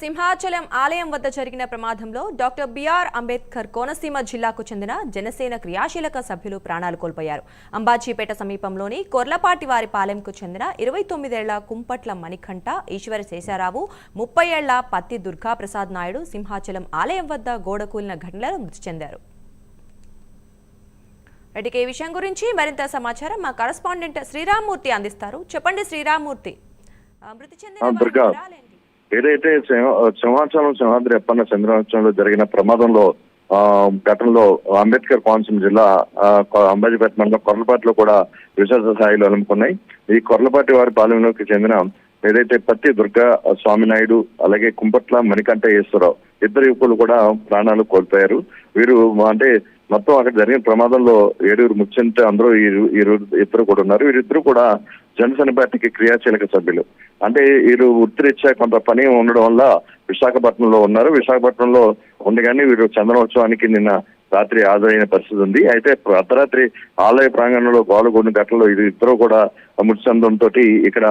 సింహాచలం ఆలయం వద్ద జరిగిన ప్రమాదంలో డాక్టర్ బిఆర్ అంబేద్కర్ కోనసీమ జిల్లాకు చెందిన జనసేన క్రియాశీలక సభ్యులు ప్రాణాలు కోల్పోయారు. అంబాజీపేట సమీపంలోని కొర్లపాటివారి పాలెంకు చెందిన 29 ఏళ్ల కుంపట్ల మణికంఠ ఈశ్వర శేషారావు, 30 ఏళ్ల పత్తి దుర్గాప్రసాద్ నాయుడు సింహాచలం ఆలయం వద్ద గోడకూలిన ఘటనలో మృతి చెందారు. ఈ విషయం గురించి మరింత సమాచారం మా కరెస్పాండెంట్ శ్రీరామ్మూర్తి అందిస్తారు. చెప్పండి శ్రీరామ్మూర్తి, మృతి చెందిన ఏదైతే సింహాచలం సింహాద్రి అప్పన్న చంద్రోత్సవంలో జరిగిన ప్రమాదంలో ఘటనలో అంబేద్కర్ కోనసీమ జిల్లా అంబాజీపేట మండలం కొర్లపాటిలో కూడా విశేష స్థాయిలో అలుముకున్నాయి. ఈ కొర్లపాటి వారి పాలెంలోకి చెందిన ఏదైతే పత్తి దుర్గా స్వామి నాయుడు అలాగే కుంపట్ల మణికంఠ ఈశ్వరరావు ఇద్దరు యువకులు కూడా ప్రాణాలు కోల్పోయారు. వీరు అంటే మొత్తం అక్కడ జరిగిన ప్రమాదంలో 7 మృతి చెందితే అందరూ ఇద్దరు కూడా ఉన్నారు. వీరిద్దరు కూడా జనసేన పార్టీకి క్రియాశీలక సభ్యులు. అంటే వీరు వృత్తిరీత్యా కొంత పని ఉండడం వల్ల విశాఖపట్నంలో ఉన్నారు. విశాఖపట్నంలో ఉండగానే వీరు చంద్రోత్సవానికి నిన్న రాత్రి హాజరైన పరిస్థితి ఉంది. అయితే అర్ధరాత్రి ఆలయ ప్రాంగణంలో గోలగొండ ఘటనలో ఇద్దరు కూడా మృతి చెందడంతో ఇక్కడ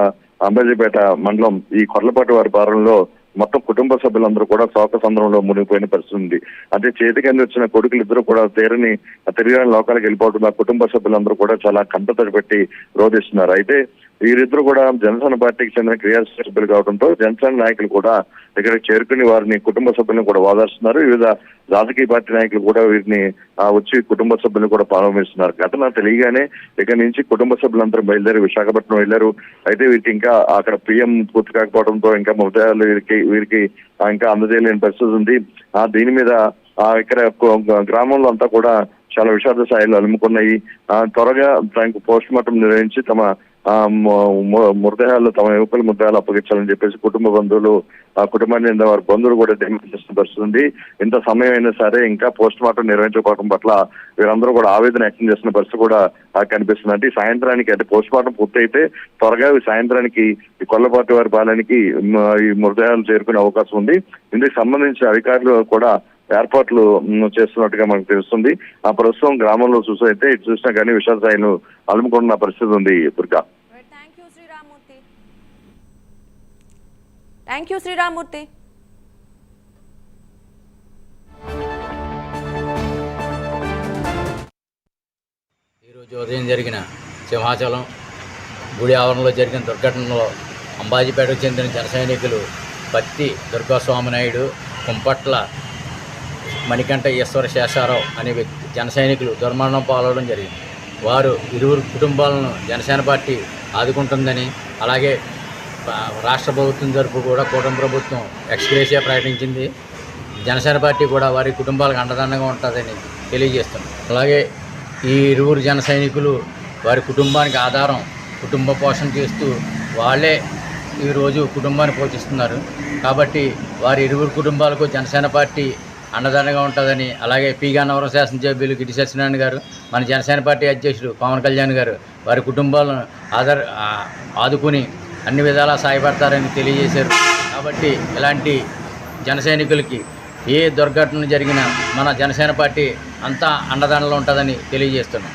అంబాజీపేట మండలం ఈ కొర్లపాటి వారి పాలనలో మొత్తం కుటుంబ సభ్యులందరూ కూడా శోక సంద్రంలో మునిగిపోయిన పరిస్థితి ఉంది. అంటే చేతికి వచ్చిన కొడుకులు ఇద్దరు కూడా తిరిగి లోకాలకు వెళ్ళిపోవడం కుటుంబ సభ్యులందరూ కూడా చాలా కంటతడి పెట్టి రోధిస్తున్నారు. అయితే వీరిద్దరు కూడా జనసేన పార్టీకి చెందిన క్రియాశీలక సభ్యులు కావడంతో జనసేన నాయకులు కూడా ఇక్కడికి చేరుకుని వారిని కుటుంబ సభ్యులను కూడా ఓదార్స్తున్నారు. వివిధ రాజకీయ పార్టీ నాయకులు కూడా వీరిని వచ్చి కుటుంబ సభ్యులను కూడా పరామర్శిస్తున్నారు. ఘటన తెలియగానే ఇక్కడి నుంచి కుటుంబ సభ్యులందరూ బయలుదేరి విశాఖపట్నం వెళ్లారు. అయితే వీరికి ఇంకా అక్కడ పిఎం పూర్తి కాకపోవడంతో ఇంకా మృతదేహాలు వీరికి ఇంకా అందజేయలేని పరిస్థితి ఉంది. దీని మీద ఇక్కడ గ్రామంలో అంతా కూడా చాలా విషాద స్థాయిలో అలుముకున్నాయి. త్వరగా దానికి పోస్ట్ మార్టం నిర్వహించి తమ మృతదేహాలు తమ యువకుల మృతదేహాలు అప్పగించాలని చెప్పేసి కుటుంబ బంధువులు కుటుంబాన్ని వారి బంధువులు కూడా డిమాండ్ చేస్తున్న పరిస్థితి ఉంది. ఇంత సమయం అయినా సరే ఇంకా పోస్ట్ మార్టం నిర్వహించకపోవడం పట్ల వీరందరూ కూడా ఆవేదన వ్యక్తం చేస్తున్న పరిస్థితి కూడా కనిపిస్తుంది. అంటే సాయంత్రానికి అంటే పోస్ట్ మార్టం పూర్తయితే త్వరగా సాయంత్రానికి ఈ కొర్లపాటి వారి పాలనకి ఈ మృతదేహాలు చేరుకునే అవకాశం ఉంది. ఇందుకు సంబంధించిన అధికారులు కూడా ఏర్పాట్లు చేస్తున్నట్టుగా మనకు తెలుస్తుంది. ప్రస్తుతం గ్రామంలో చూసైతే ఇటు చూసినా కానీ విషాద స్థాయిలు అలుముకున్న పరిస్థితి ఉంది. Durga, thank you Sriramamurthy. ఈరోజు ఉదయం జరిగిన సింహాచలం గుడి ఆవరణలో జరిగిన దుర్ఘటనలో అంబాజీపేటకు చెందిన జన సైనికులు పత్తి దుర్గాస్వామి నాయుడు, కుంపట్ల మణికంఠ ఈశ్వర శేషారావు అనే వ్యక్తి జన సైనికులు దుర్మరణం పాలవడం జరిగింది. వారు ఇరువురు కుటుంబాలను జనసేన పార్టీ ఆదుకుంటుందని, అలాగే రాష్ట్ర ప్రభుత్వం తరపు కూడా కూటమి ప్రభుత్వం ఎక్స్గ్రేషియా ప్రకటించింది. జనసేన పార్టీ కూడా వారి కుటుంబాలకు అండదండగా ఉంటుందని తెలియజేస్తుంది. అలాగే ఈ ఇరువురు జన సైనికులు వారి కుటుంబానికి ఆధారం, కుటుంబ పోషణ చేస్తూ వాళ్ళే ఈరోజు కుటుంబాన్ని పోషిస్తున్నారు. కాబట్టి వారి ఇరువురు కుటుంబాలకు జనసేన పార్టీ అండదండగా ఉంటుందని, అలాగే పీగానవరం శాసనసభ్యులు గిడ్డి సత్యనారాయణ గారు, మన జనసేన పార్టీ అధ్యక్షుడు పవన్ కళ్యాణ్ గారు వారి కుటుంబాలను ఆదుకుని అన్ని విధాలా సాయపడతారని తెలియజేశారు. కాబట్టి ఇలాంటి జన సైనికులకి ఏ దుర్ఘటన జరిగినా మన జనసేన పార్టీ అంతా అండదండలో ఉంటుందని తెలియజేస్తున్నాం.